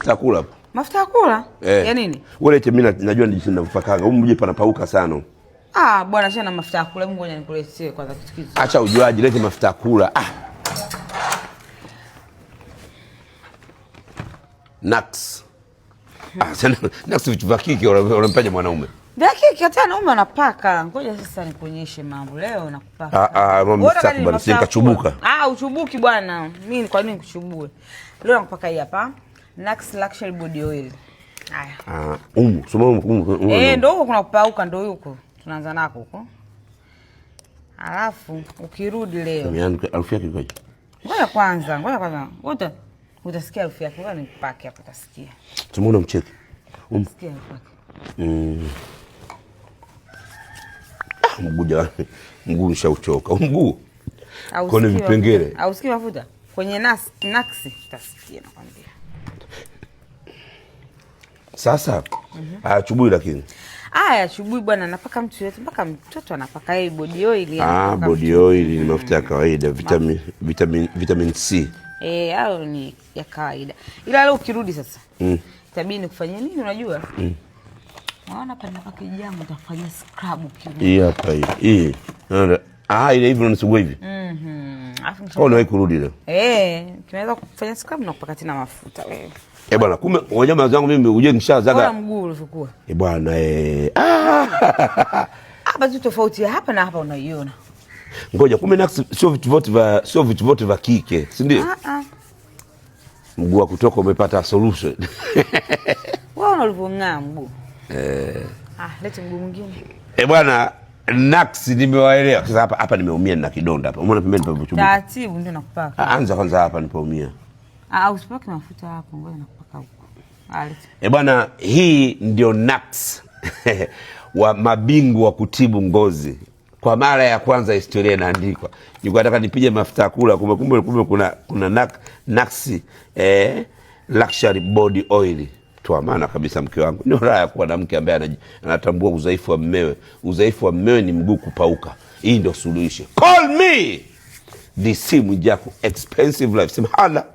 mafuta ya kula. Mafuta ya kula? Ya nini? Wewe eti mimi najua jinsi ninavyopakaga. Huko mje panapauka sana. Bwana shana mafuta ya kula. Hebu ngoja nikuletee kwanza kitu kitu. Acha ujuaji, lete mafuta ya kula. Nax. Nax vitu vya kike unampaje mwanaume? Vya kike hata wanaume wanapaka. Ngoja sasa nikuonyeshe mambo. Leo nakupaka. Mimi sitaki bwana, sikachubuka. Uchubuki bwana. Mimi kwa nini kuchubue? Leo nakupaka hii hapa. Nax Luxury Body Oil. Haya. Ndio huko kuna kupauka, ndio huko. Tunaanza nako huko. Alafu ukirudi leo. Harufu yake ikoje? Ngoja kwanza. Utasikia harufu yake. Ngoja nipake hapo utasikia. Tumeona mcheke. Utasikia harufu yake. Mguu ushauchoka. Mguu. Kone vipengele. Ausikii mafuta? Kwenye naksi utasikia nakwambia. Sasa chubui lakini. Chubui bwana, napaka mtu yote, mpaka mtoto anapaka hii body oil. Body oil ni mafuta ya kawaida, vitamin C. Hao ni ya kawaida. Ila leo ukirudi sasa, itabidi nikufanyie nini unajua? Naona hapa napaka jamu, utafanya scrub ukirudi. Hii hapa hii. Ile hivi unasugua hivi. Unawahi kurudi leo? Tunaweza kufanya scrub na kupaka tena mafuta wewe. Bwana, kumbe wanyama zangu mimi uje nishazaga. Bora mguu ulivyokuwa. Bwana Hapa tu tofauti hapa na hapa unaiona. Ngoja, kumbe Nax sio vitu vote vya kike, si ndio? Mguu wa kutoka umepata solution. Wewe ulivyong'aa mguu. Lete mguu mwingine. Bwana, Nax nimewaelewa. Sasa hapa nimeumia na kidonda hapa. Umeona pembeni palipochumbuka. Taratibu ndio nakupaka. Anza kwanza hapa nipoumia. Usipake mafuta hapo, ngoja nakupaka huko. Bwana, hii ndio Nax wa mabingwa wa kutibu ngozi. Kwa mara ya kwanza historia inaandikwa. Nilikuwa nataka nipige mafuta ya kula, kumbe kuna Nax Luxury Body Oil. Toa maana kabisa mke wangu. Ni raha ya kuwa na mke ambaye anatambua udhaifu wa mmewe. Udhaifu wa mmewe ni mguu kupauka. Hii ndio suluhisho. Call me. DC Mwijaku, expensive life. Sema hala.